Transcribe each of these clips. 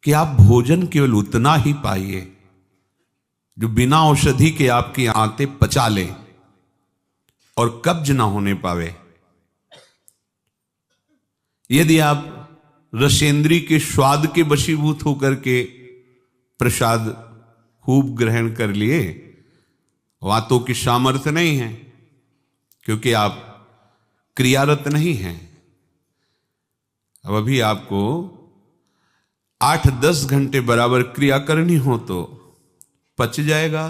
कि आप भोजन केवल उतना ही पाइए जो बिना औषधि के आपकी आंतें पचा ले और कब्ज ना होने पावे। यदि आप रसेंद्री के स्वाद के वशीभूत होकर के प्रसाद खूब ग्रहण कर लिए, वातों की सामर्थ्य नहीं है क्योंकि आप क्रियारत नहीं हैं। अब अभी आपको 8-10 घंटे बराबर क्रिया करनी हो तो पच जाएगा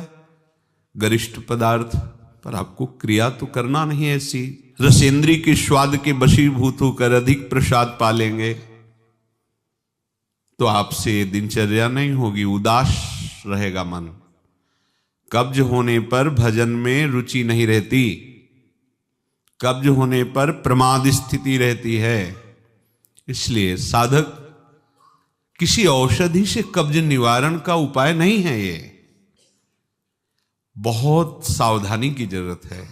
गरिष्ठ पदार्थ, पर आपको क्रिया तो करना नहीं है। ऐसी रसेंद्री के स्वाद के वशीभूत होकर अधिक प्रसाद पालेंगे तो आपसे दिनचर्या नहीं होगी, उदास रहेगा मन। कब्ज होने पर भजन में रुचि नहीं रहती, कब्ज होने पर प्रमाद स्थिति रहती है। इसलिए साधक किसी औषधि से कब्ज निवारण का उपाय नहीं है, ये बहुत सावधानी की जरूरत है।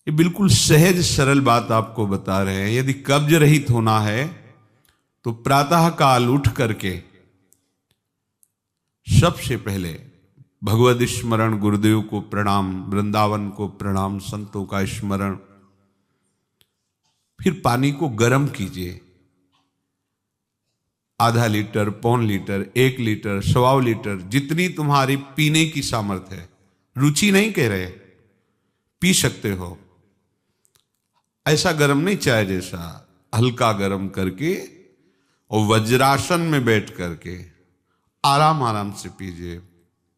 ये बिल्कुल सहज सरल बात आपको बता रहे हैं। यदि कब्ज रहित होना है तो प्रातः काल उठ करके सबसे पहले भगवद स्मरण, गुरुदेव को प्रणाम, वृंदावन को प्रणाम, संतों का स्मरण, फिर पानी को गर्म कीजिए। आधा लीटर, पौन लीटर, 1 लीटर, 1.25 लीटर, जितनी तुम्हारी पीने की सामर्थ्य है। रुचि नहीं कह रहे, पी सकते हो। ऐसा गर्म नहीं, चाय जैसा हल्का गर्म करके और वज्रासन में बैठ करके आराम आराम से पीजिए।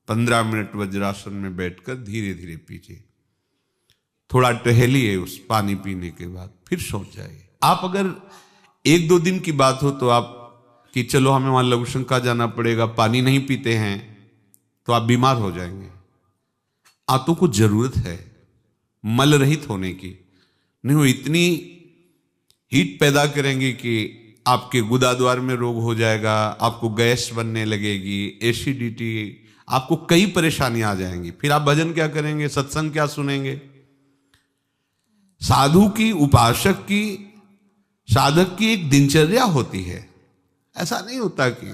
15 मिनट वज्रासन में बैठकर धीरे धीरे पीजिए। थोड़ा टहलिए उस पानी पीने के बाद, फिर सो जाइए। आप अगर 1-2 दिन की बात हो तो आप कि चलो हमें वहां लघु शंका जाना पड़ेगा, पानी नहीं पीते हैं, तो आप बीमार हो जाएंगे। आंतों को जरूरत है मल रहित होने की, नहीं वो इतनी हीट पैदा करेंगे कि आपके गुदाद्वार में रोग हो जाएगा, आपको गैस बनने लगेगी, एसिडिटी, आपको कई परेशानियां आ जाएंगी। फिर आप भजन क्या करेंगे, सत्संग क्या सुनेंगे। साधु की, उपासक की, साधक की एक दिनचर्या होती है। ऐसा नहीं होता कि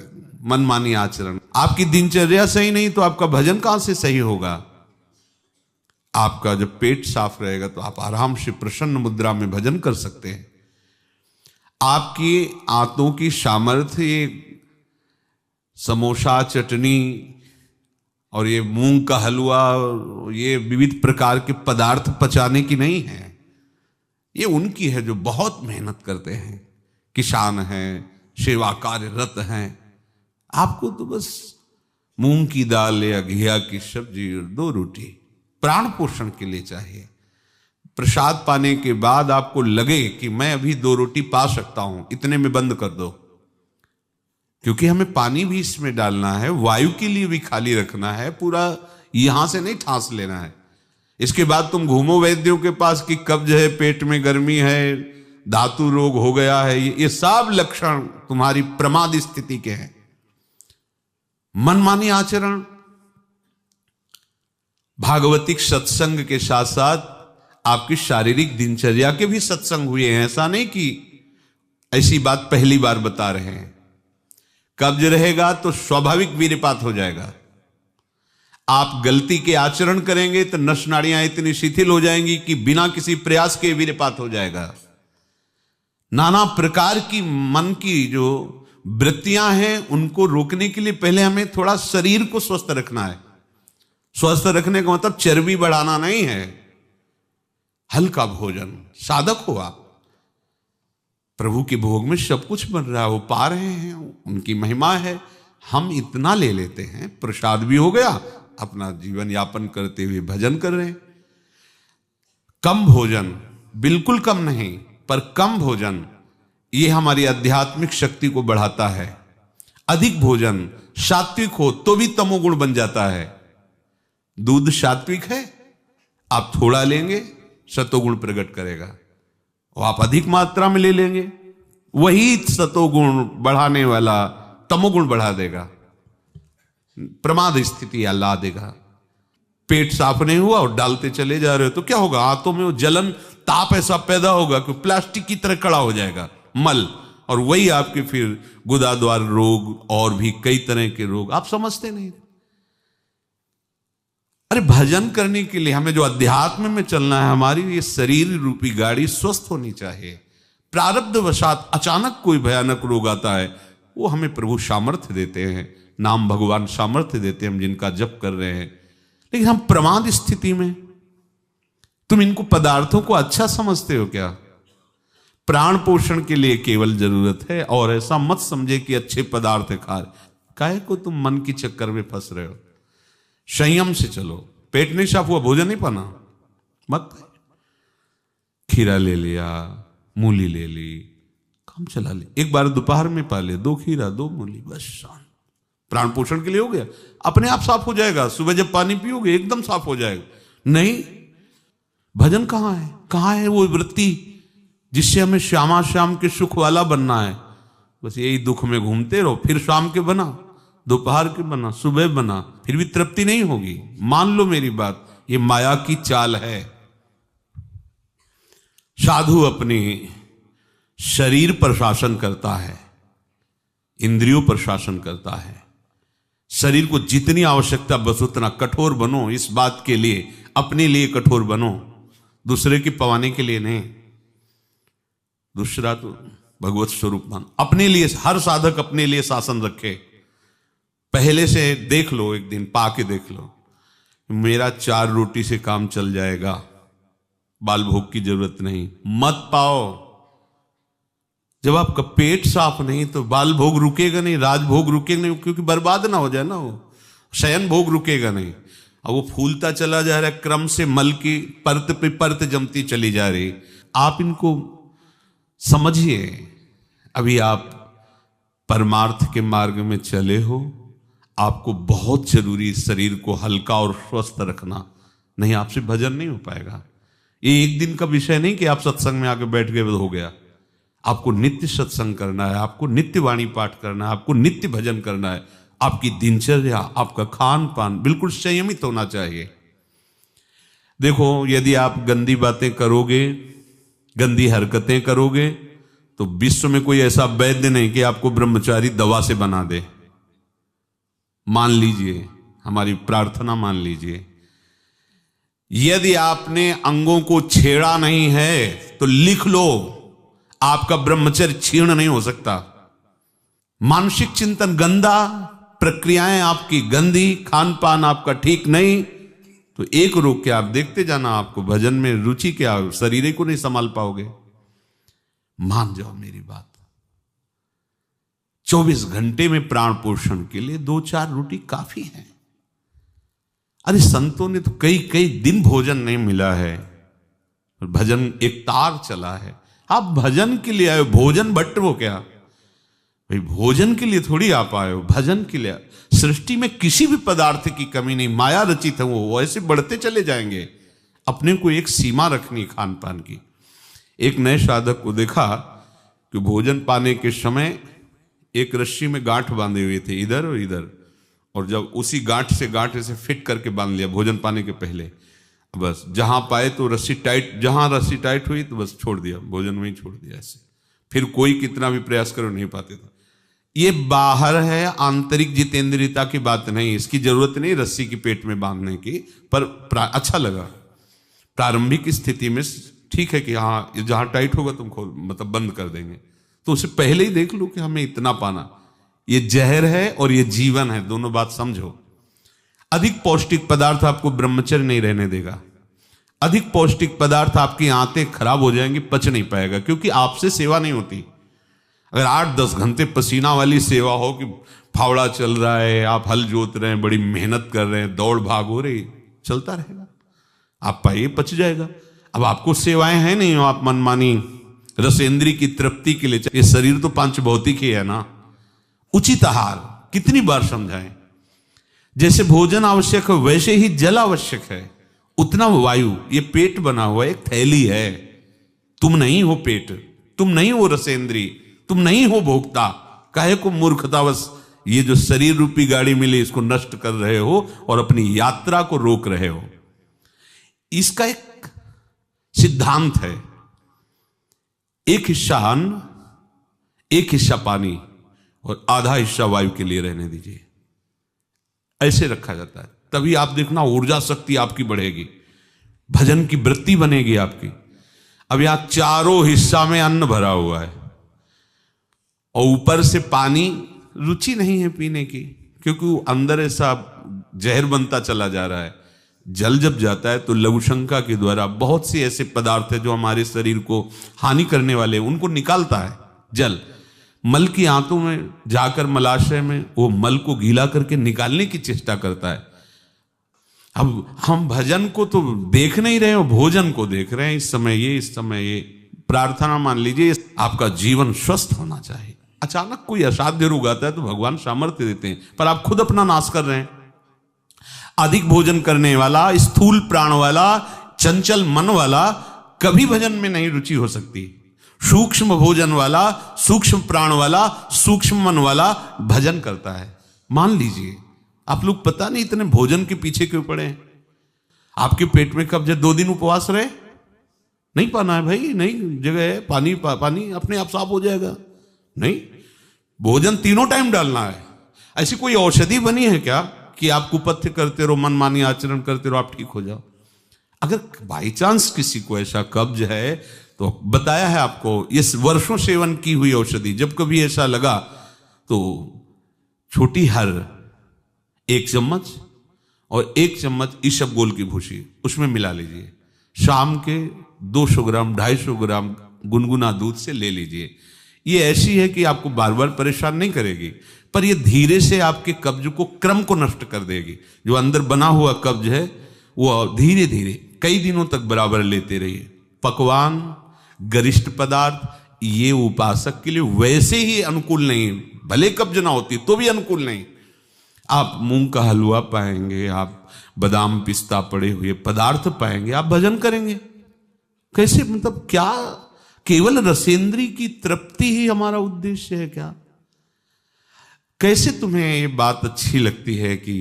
मनमानी आचरण। आपकी दिनचर्या सही नहीं तो आपका भजन कहां से सही होगा। आपका जब पेट साफ रहेगा तो आप आराम से प्रसन्न मुद्रा में भजन कर सकते हैं। आपकी आंतों की सामर्थ्य ये समोसा, चटनी और ये मूंग का हलवा, ये विविध प्रकार के पदार्थ पचाने की नहीं है। ये उनकी है जो बहुत मेहनत करते हैं, किसान हैं, सेवा कार्यरत हैं। आपको तो बस मूंग की दाल या घिया की सब्जी और 2 रोटी प्राण पोषण के लिए चाहिए। प्रसाद पाने के बाद आपको लगे कि मैं अभी 2 रोटी पा सकता हूं, इतने में बंद कर दो, क्योंकि हमें पानी भी इसमें डालना है, वायु के लिए भी खाली रखना है, पूरा यहां से नहीं ठांस लेना है। इसके बाद तुम घूमो वैद्यों के पास कि कब्ज है, पेट में गर्मी है, धातु रोग हो गया है, ये सब लक्षण तुम्हारी प्रमाद स्थिति के हैं। मनमानी आचरण। भागवतिक सत्संग के साथ साथ आपकी शारीरिक दिनचर्या के भी सत्संग हुए हैं। ऐसा नहीं कि ऐसी बात पहली बार बता रहे हैं। कब्ज रहेगा तो स्वाभाविक वीर्यपात हो जाएगा। आप गलती के आचरण करेंगे तो नस नाड़ियां इतनी शिथिल हो जाएंगी कि बिना किसी प्रयास के वीर्यपात हो जाएगा। नाना प्रकार की मन की जो वृत्तियां हैं उनको रोकने के लिए पहले हमें थोड़ा शरीर को स्वस्थ रखना है। स्वस्थ रखने का मतलब चर्बी बढ़ाना नहीं है, हल्का भोजन। साधक हो आप, प्रभु के भोग में सब कुछ बन रहा है, वो पा रहे हैं, उनकी महिमा है। हम इतना ले लेते हैं, प्रसाद भी हो गया, अपना जीवन यापन करते हुए भजन कर रहे हैं। कम भोजन, बिल्कुल कम नहीं, पर कम भोजन ये हमारी आध्यात्मिक शक्ति को बढ़ाता है। अधिक भोजन सात्विक हो तो भी तमोगुण बन जाता है। दूध सात्विक है, आप थोड़ा लेंगे सतोगुण प्रकट करेगा, और आप अधिक मात्रा में ले लेंगे, वही सतोगुण बढ़ाने वाला तमोगुण बढ़ा देगा, प्रमाद स्थिति ला देगा। पेट साफ नहीं हुआ और डालते चले जा रहे हो तो क्या होगा, आंतों में वो जलन, ताप ऐसा पैदा होगा कि प्लास्टिक की तरह कड़ा हो जाएगा मल, और वही आपके फिर गुदाद्वार रोग और भी कई तरह के रोग आप समझते नहीं। अरे भजन करने के लिए हमें जो अध्यात्म में चलना है, हमारी ये शरीर रूपी गाड़ी स्वस्थ होनी चाहिए। प्रारब्ध वशात अचानक कोई भयानक रोग आता है, वो हमें प्रभु सामर्थ्य देते हैं, नाम भगवान सामर्थ्य देते हैं हम जिनका जप कर रहे हैं। लेकिन हम प्रमाद स्थिति में, तुम इनको पदार्थों को अच्छा समझते हो क्या? प्राण पोषण के लिए केवल जरूरत है, और ऐसा मत समझे कि अच्छे पदार्थ खा काहे को तुम मन की चक्कर में फंस रहे हो। संयम से चलो। पेट नहीं साफ हुआ, भोजन नहीं पाना, मत। खीरा ले लिया, मूली ले ली, काम चला ले। एक बार दोपहर में पा ले 2 खीरा 2 मूली, बस शांत। प्राण पोषण के लिए हो गया, अपने आप साफ हो जाएगा। सुबह जब पानी पियोगे एकदम साफ हो जाएगा। नहीं, भजन कहां है? कहां है वो वृत्ति जिससे हमें श्यामा श्याम के सुख वाला बनना है? बस यही दुख में घूमते रहो। फिर शाम के बना, दोपहर के बना, सुबह बना, फिर भी तृप्ति नहीं होगी। मान लो मेरी बात, ये माया की चाल है। साधु अपने शरीर पर शासन करता है, इंद्रियों पर शासन करता है। शरीर को जितनी आवश्यकता बस उतना कठोर बनो। इस बात के लिए, अपने लिए कठोर बनो, दूसरे की पवाने के लिए नहीं। दूसरा तो भगवत स्वरूप मान। अपने लिए हर साधक अपने लिए शासन रखे। पहले से देख लो, एक दिन पाके देख लो, मेरा 4 रोटी से काम चल जाएगा, बाल भोग की जरूरत नहीं। मत पाओ। जब आपका पेट साफ नहीं तो बाल भोग रुकेगा नहीं, राजभोग रुकेगा नहीं, क्योंकि बर्बाद ना हो जाए ना, वो शयन भोग रुकेगा नहीं। अब वो फूलता चला जा रहा है, क्रम से मल की परत पे परत जमती चली जा रही। आप इनको समझिए। अभी आप परमार्थ के मार्ग में चले हो, आपको बहुत जरूरी शरीर को हल्का और स्वस्थ रखना, नहीं आपसे भजन नहीं हो पाएगा। ये एक दिन का विषय नहीं कि आप सत्संग में आके बैठ गए हो गया। आपको नित्य सत्संग करना है, आपको नित्य वाणी पाठ करना है, आपको नित्य भजन करना है। आपकी दिनचर्या, आपका खान पान बिल्कुल संयमित होना चाहिए। देखो, यदि आप गंदी बातें करोगे, गंदी हरकतें करोगे, तो विश्व में कोई ऐसा वैद्य नहीं कि आपको ब्रह्मचारी दवा से बना दे। मान लीजिए, हमारी प्रार्थना मान लीजिए, यदि आपने अंगों को छेड़ा नहीं है तो लिख लो, आपका ब्रह्मचर्य क्षीण नहीं हो सकता। मानसिक चिंतन गंदा, प्रक्रियाएं आपकी गंदी, खान पान आपका ठीक नहीं, तो एक रोक के आप देखते जाना, आपको भजन में रुचि क्या, शरीर को नहीं संभाल पाओगे। मान जाओ मेरी बात। 24 घंटे में प्राण पोषण के लिए 2-4 रोटी काफी है। अरे संतों ने तो कई कई दिन भोजन नहीं मिला है, भजन एक तार चला है। आप भजन के लिए आए हो, भोजन बट वो क्या भाई, भोजन के लिए थोड़ी आप आए हो, भजन के लिए। सृष्टि में किसी भी पदार्थ की कमी नहीं, माया रचित है, वो ऐसे बढ़ते चले जाएंगे। अपने को एक सीमा रखनी खान पान की। एक नए साधक को देखा कि भोजन पाने के समय एक रस्सी में गांठ बांधे हुए थे, इधर और इधर, और जब उसी गांठ से फिट करके बांध लिया भोजन पाने के पहले। बस जहां पाए तो रस्सी टाइट, जहां रस्सी टाइट हुई तो बस छोड़ दिया, भोजन में ही छोड़ दिया। ऐसे फिर कोई कितना भी प्रयास करो नहीं पाते था। ये बाहर है, आंतरिक जितेंद्रियता की बात नहीं, इसकी जरूरत नहीं रस्सी की पेट में बांधने की, पर अच्छा लगा। प्रारंभिक स्थिति में ठीक है कि हाँ जहां टाइट होगा तुम खोल, मतलब बंद कर देंगे, तो उसे पहले ही देख लो कि हमें इतना पाना। ये जहर है और ये जीवन है, दोनों बात समझो। अधिक पौष्टिक पदार्थ आपको ब्रह्मचर्य नहीं रहने देगा। अधिक पौष्टिक पदार्थ आपकी आंतें खराब हो जाएंगी, पच नहीं पाएगा, क्योंकि आपसे सेवा नहीं होती। अगर 8-10 घंटे पसीना वाली सेवा हो कि फावड़ा चल रहा है, आप हल जोत रहे हैं, बड़ी मेहनत कर रहे हैं, दौड़ भाग हो रही, चलता रहेगा, आप पाइए पच जाएगा। अब आपको सेवाएं हैं नहीं, हो आप मनमानी रसेंद्री की तृप्ति के लिए, ये शरीर तो पांच भौतिक ही है ना। उचित आहार कितनी बार समझाएं। जैसे भोजन आवश्यक है वैसे ही जल आवश्यक है, उतना वायु। ये पेट बना हुआ एक थैली है, तुम नहीं हो पेट, तुम नहीं हो रसेंद्री, तुम नहीं हो भोक्ता। काहे को मूर्खतावश ये जो शरीर रूपी गाड़ी मिली इसको नष्ट कर रहे हो और अपनी यात्रा को रोक रहे हो। इसका एक सिद्धांत है। एक हिस्सा अन्न, एक हिस्सा पानी और आधा हिस्सा वायु के लिए रहने दीजिए। ऐसे रखा जाता है, तभी आप देखना ऊर्जा शक्ति आपकी बढ़ेगी, भजन की वृत्ति बनेगी आपकी। अब यहां चारों हिस्सा में अन्न भरा हुआ है और ऊपर से पानी, रुचि नहीं है पीने की, क्योंकि वो अंदर ऐसा जहर बनता चला जा रहा है। जल जब जाता है तो लघुशंका के द्वारा बहुत से ऐसे पदार्थ है जो हमारे शरीर को हानि करने वाले हैं, उनको निकालता है जल। मल की आंतों में जाकर मलाशय में वो मल को गीला करके निकालने की चेष्टा करता है। अब हम भजन को तो देख नहीं रहे हो, भोजन को देख रहे हैं। इस समय ये प्रार्थना मान लीजिए, आपका जीवन स्वस्थ होना चाहिए। अचानक कोई असाध्य रोग आता है तो भगवान सामर्थ्य देते हैं, पर आप खुद अपना नाश कर रहे हैं। अधिक भोजन करने वाला, स्थूल प्राण वाला, चंचल मन वाला कभी भजन में नहीं रुचि हो सकती। सूक्ष्म भोजन वाला, सूक्ष्म प्राण वाला, सूक्ष्म मन वाला भजन करता है। मान लीजिए आप लोग पता नहीं इतने भोजन के पीछे क्यों पड़े हैं। आपके पेट में कब्ज 2 दिन उपवास रहे, नहीं पाना है भाई, नहीं जगह है, पानी पानी अपने आप साफ हो जाएगा। नहीं, भोजन तीनों टाइम डालना है। ऐसी कोई औषधि बनी है क्या कि आप कुपथ्य करते रहो, मनमानी आचरण करते रहो, आप ठीक हो जाओ? अगर बाई चांस किसी को ऐसा कब्ज है तो बताया है आपको, इस वर्षों सेवन की हुई औषधि, जब कभी ऐसा लगा तो छोटी हर 1 चम्मच और 1 चम्मच ईसबगोल की भूसी उसमें मिला लीजिए। शाम के 200 ग्राम 250 ग्राम गुनगुना दूध से ले लीजिए। ये ऐसी है कि आपको बार बार परेशान नहीं करेगी, पर ये धीरे से आपके कब्ज को, क्रम को नष्ट कर देगी। जो अंदर बना हुआ कब्ज है वो धीरे धीरे कई दिनों तक बराबर लेते रहिए। पकवान, गरिष्ठ पदार्थ ये उपासक के लिए वैसे ही अनुकूल नहीं, भले कब्ज ना होती तो भी अनुकूल नहीं। आप मूंग का हलवा पाएंगे, आप बादाम पिस्ता पड़े हुए पदार्थ पाएंगे, आप भजन करेंगे कैसे? मतलब क्या केवल रसेंद्री की तृप्ति ही हमारा उद्देश्य है क्या? कैसे तुम्हें ये बात अच्छी लगती है कि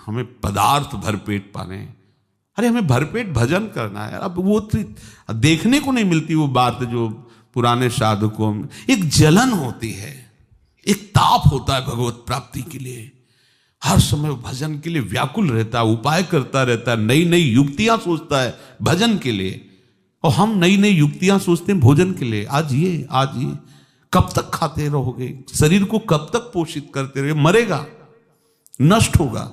हमें पदार्थ भरपेट पाने? अरे हमें भरपेट भजन करना है। अब वो तो देखने को नहीं मिलती वो बात जो पुराने साधकों में एक जलन होती है, एक ताप होता है भगवत प्राप्ति के लिए। हर समय भजन के लिए व्याकुल रहता है, उपाय करता रहता है, नई नई युक्तियां सोचता है भजन के लिए। और हम नई नई युक्तियां सोचते हैं भोजन के लिए। आज ये कब तक खाते रहोगे? शरीर को कब तक पोषित करते रहोगे? मरेगा, नष्ट होगा।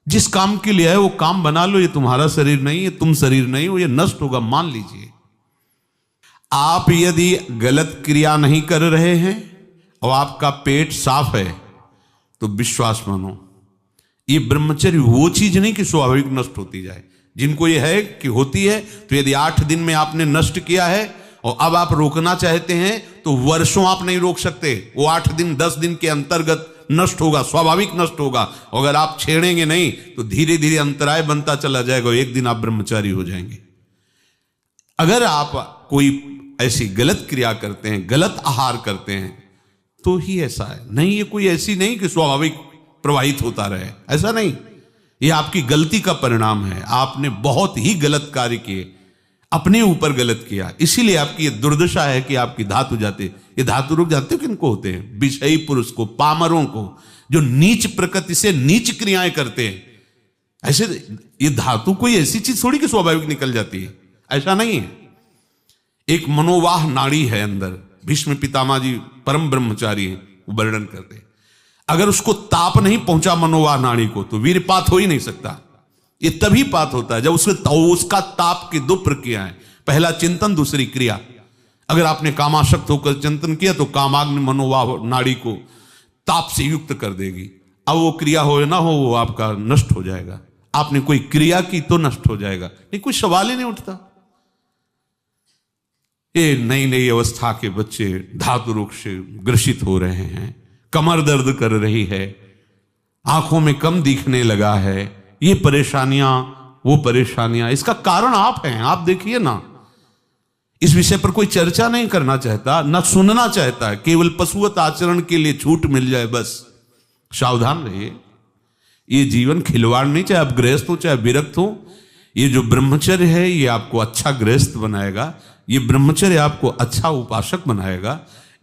जिस काम के लिए है वो काम बना लो। ये तुम्हारा शरीर नहीं है, तुम शरीर नहीं हो, ये नष्ट होगा, मान लीजिए। आप यदि गलत क्रिया नहीं कर रहे हैं और आपका पेट साफ है तो विश्वास मानो, ये ब्रह्मचर्य वो चीज नहीं कि स्वाभाविक नष्ट होती जाए। जिनको ये है कि होती है, तो यदि 8 दिन में आपने नष्ट किया है और अब आप रोकना चाहते हैं तो वर्षों आप नहीं रोक सकते। वो 8 दिन 10 दिन के अंतर्गत नष्ट होगा, स्वाभाविक नष्ट होगा। अगर आप छेड़ेंगे नहीं तो धीरे धीरे अंतराय बनता चला जाएगा, एक दिन आप ब्रह्मचारी हो जाएंगे। अगर आप कोई ऐसी गलत क्रिया करते हैं, गलत आहार करते हैं, तो ही ऐसा है। नहीं, ये कोई ऐसी नहीं कि स्वाभाविक प्रवाहित होता रहे, ऐसा नहीं। ये आपकी गलती का परिणाम है। आपने बहुत ही गलत कार्य किए, अपने ऊपर गलत किया, इसीलिए आपकी ये दुर्दशा है कि आपकी धातु जाते। ये धातु रोग जानते हो किनको होते हैं? विषयी पुरुष को, पामरों को, जो नीच प्रकृति से नीच क्रियाएं करते हैं। ऐसे ये धातु कोई ऐसी चीज थोड़ी कि स्वाभाविक निकल जाती है, ऐसा नहीं है। एक मनोवाह नाड़ी है अंदर। भीष्म पितामह जी परम ब्रह्मचारी हैं, वो वर्णन करते हैं। अगर उसको ताप नहीं पहुंचा मनोवाह नाड़ी को तो वीरपात हो ही नहीं सकता। ये तभी पात होता है जब उसका ताप की 2 प्रक्रियाएं, पहला चिंतन, दूसरी क्रिया। अगर आपने कामाशक्त होकर चिंतन किया तो कामाग्नि मनोवाह नाड़ी को ताप से युक्त कर देगी। अब वो क्रिया हो ना हो, वो आपका नष्ट हो जाएगा। आपने कोई क्रिया की तो नष्ट हो जाएगा, नहीं कोई सवाल ही नहीं उठता। ये नई नई अवस्था के बच्चे धातु रोग से ग्रसित हो रहे हैं, कमर दर्द कर रही है, आंखों में कम दिखने लगा है, ये परेशानियां वो परेशानियां। इसका कारण आप हैं। आप देखिए ना, इस विषय पर कोई चर्चा नहीं करना चाहता, ना सुनना चाहता है। केवल पशुवत आचरण के लिए छूट मिल जाए बस। सावधान रहिए, ये जीवन खिलवाड़ नहीं, चाहे आप गृहस्थ हो चाहे विरक्त हो। ये जो ब्रह्मचर्य है ये आपको अच्छा गृहस्थ बनाएगा, ये ब्रह्मचर्य आपको अच्छा उपासक बनाएगा।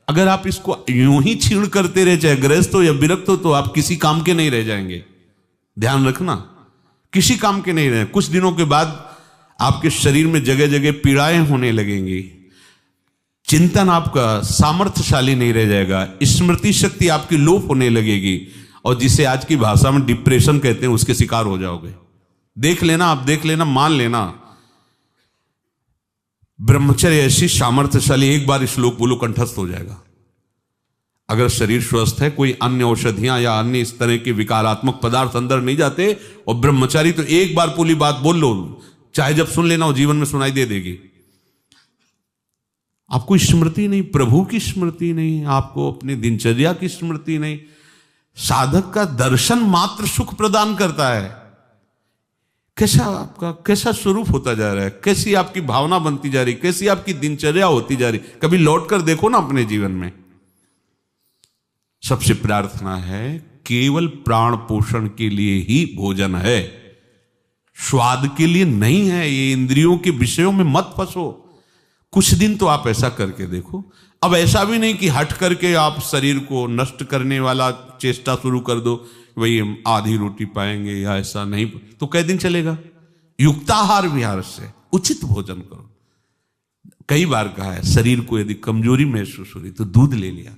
अगर आप इसको यूं ही छीण करते रहे, चाहे गृहस्थ हो या विरक्त हो, तो आप किसी काम के नहीं रह जाएंगे। ध्यान रखना, किसी काम के नहीं रहे। कुछ दिनों के बाद आपके शरीर में जगह जगह पीड़ाएं होने लगेंगी, चिंतन आपका सामर्थ्यशाली नहीं रह जाएगा, स्मृति शक्ति आपकी लोप होने लगेगी, और जिसे आज की भाषा में डिप्रेशन कहते हैं उसके शिकार हो जाओगे। देख लेना, आप देख लेना, मान लेना। ब्रह्मचर्य ऐसी सामर्थ्यशाली, एक बार श्लोक बोलो कंठस्थ हो जाएगा। अगर शरीर स्वस्थ है, कोई अन्य औषधियां या अन्य इस तरह के विकारात्मक पदार्थ अंदर नहीं जाते, और ब्रह्मचारी तो एक बार पूरी बात बोल लो, चाहे जब सुन लेना हो, जीवन में सुनाई दे देगी। आपको स्मृति नहीं, प्रभु की स्मृति नहीं, आपको अपनी दिनचर्या की स्मृति नहीं। साधक का दर्शन मात्र सुख प्रदान करता है। कैसा स्वरूप होता जा रहा है, कैसी आपकी भावना बनती जा रही, कैसी आपकी दिनचर्या होती जा रही, कभी लौट कर देखो ना अपने जीवन में। सबसे प्रार्थना है, केवल प्राण पोषण के लिए ही भोजन है, स्वाद के लिए नहीं है। ये इंद्रियों के विषयों में मत फंसो। कुछ दिन तो आप ऐसा करके देखो। अब ऐसा भी नहीं कि हट करके आप शरीर को नष्ट करने वाला चेष्टा शुरू कर दो, वही हम आधी रोटी पाएंगे या ऐसा नहीं, तो कै दिन चलेगा। युक्ताहार विहार से उचित भोजन करो। कई बार कहा है, शरीर को यदि कमजोरी महसूस हो रही तो दूध ले लिया,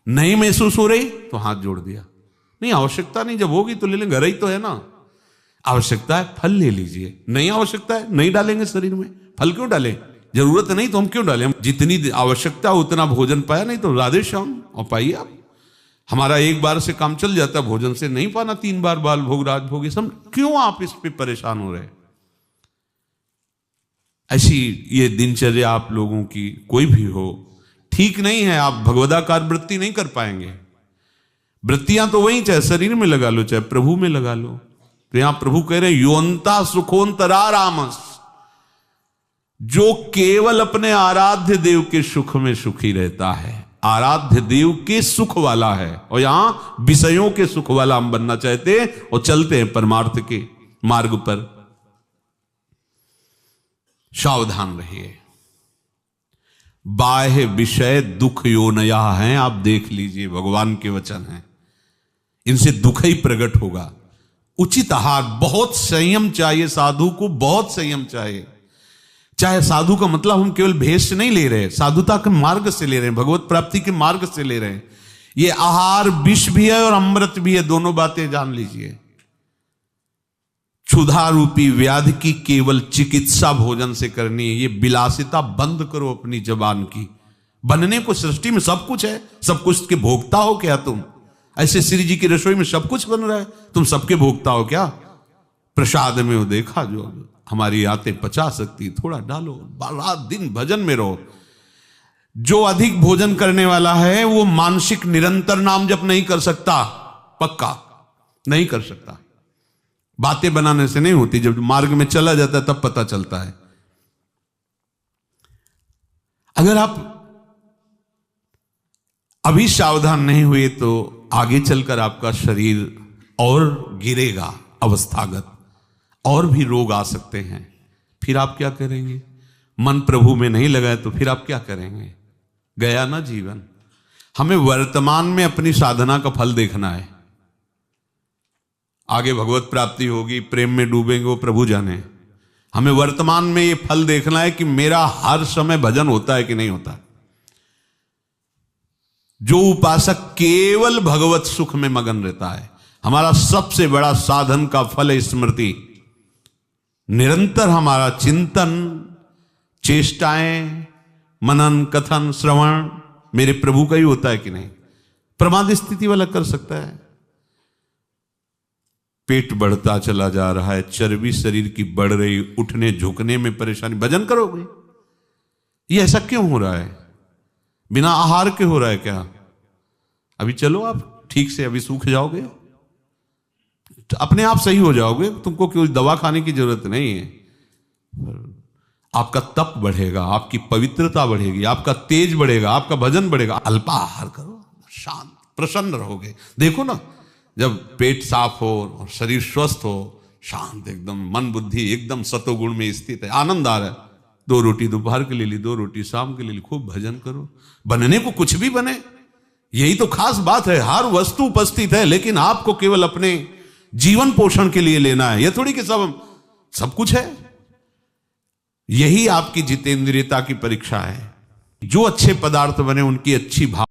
नहीं महसूस हो रही तो हाथ जोड़ दिया। नहीं, आवश्यकता नहीं, जब होगी तो ले लेंगे, घर ही तो है ना। आवश्यकता है फल ले लीजिए, नहीं आवश्यकता है नहीं डालेंगे शरीर में। फल क्यों डालें, जरूरत नहीं तो हम क्यों डालें। हम जितनी आवश्यकता उतना भोजन पाया, नहीं तो राधे श्याम और पाइए आप। हमारा एक बार से काम चल जाता भोजन से, नहीं पाना 3 बार बाल भोग राजभोग, सब क्यों आप इस पे परेशान हो रहे। ऐसी ये दिनचर्या आप लोगों की कोई भी हो ठीक नहीं है। आप भगवदाकार वृत्ति नहीं कर पाएंगे। वृत्तियां तो वही, चाहे शरीर में लगा लो चाहे प्रभु में लगा लो। तो यहां प्रभु कह रहे हैं, योन्ता सुखोन्तरा रामस, जो केवल अपने आराध्य देव के सुख में सुखी रहता है, आराध्य देव के सुख वाला है। और यहां विषयों के सुख वाला हम बनना चाहते हैं और चलते हैं परमार्थ के मार्ग पर। सावधान रहिए, बाह्य विषय दुख योनया हैं। आप देख लीजिए, भगवान के वचन हैं, इनसे दुख ही प्रकट होगा। उचित आहार, बहुत संयम चाहिए साधु को, बहुत संयम चाहिए। चाहे साधु का मतलब हम केवल भेष से नहीं ले रहे, साधुता के मार्ग से ले रहे हैं, भगवत प्राप्ति के मार्ग से ले रहे हैं। ये आहार विष भी है और अमृत भी है, दोनों बातें जान लीजिए। क्षुधा रूपी व्याधि की केवल चिकित्सा भोजन से करनी है। ये विलासिता बंद करो अपनी जबान की। बनने को सृष्टि में सब कुछ है, सब कुछ के भोक्ता हो क्या तुम? ऐसे श्री जी की रसोई में सब कुछ बन रहा है, तुम सबके भोक्ता हो क्या? प्रसाद में वो देखा, जो हमारी आते पचा सकती, थोड़ा डालो, रात दिन भजन में रहो। जो अधिक भोजन करने वाला है वो मानसिक निरंतर नाम जप नहीं कर सकता, पक्का नहीं कर सकता। बातें बनाने से नहीं होती, जब मार्ग में चला जाता है तब पता चलता है। अगर आप अभी सावधान नहीं हुए तो आगे चलकर आपका शरीर और गिरेगा अवस्थागत, और भी रोग आ सकते हैं। फिर आप क्या करेंगे? मन प्रभु में नहीं लगाए तो फिर आप क्या करेंगे? गया ना जीवन। हमें वर्तमान में अपनी साधना का फल देखना है। आगे भगवत प्राप्ति होगी, प्रेम में डूबेंगे, वो प्रभु जाने। हमें वर्तमान में ये फल देखना है कि मेरा हर समय भजन होता है कि नहीं होता। जो उपासक केवल भगवत सुख में मगन रहता है, हमारा सबसे बड़ा साधन का फल है स्मृति। निरंतर हमारा चिंतन, चेष्टाएं, मनन, कथन, श्रवण मेरे प्रभु का ही होता है कि नहीं? प्रमाद स्थिति वाला कर सकता है। पेट बढ़ता चला जा रहा है, चर्बी शरीर की बढ़ रही, उठने झुकने में परेशानी, भजन करोगे? ये ऐसा क्यों हो रहा है? बिना आहार के हो रहा है क्या? अभी चलो आप ठीक से, अभी सूख जाओगे, अपने आप सही हो जाओगे, तुमको कोई दवा खाने की जरूरत नहीं है। आपका तप बढ़ेगा, आपकी पवित्रता बढ़ेगी, आपका तेज बढ़ेगा, आपका भजन बढ़ेगा। अल्पाहार करो, शांत प्रसन्न रहोगे। देखो ना, जब पेट साफ हो और शरीर स्वस्थ हो, शांत एकदम, मन बुद्धि एकदम सतोगुण में स्थित है, आनंद आ रहा है, 2 रोटी दोपहर के लिए ली, 2 रोटी शाम के लिए ली, खूब भजन करो। बनने को कुछ भी बने, यही तो खास बात है। हर वस्तु उपस्थित है, लेकिन आपको केवल अपने जीवन पोषण के लिए लेना है। यह थोड़ी कि सब कुछ है। यही आपकी जितेंद्रियता की परीक्षा है। जो अच्छे पदार्थ बने उनकी अच्छी भाव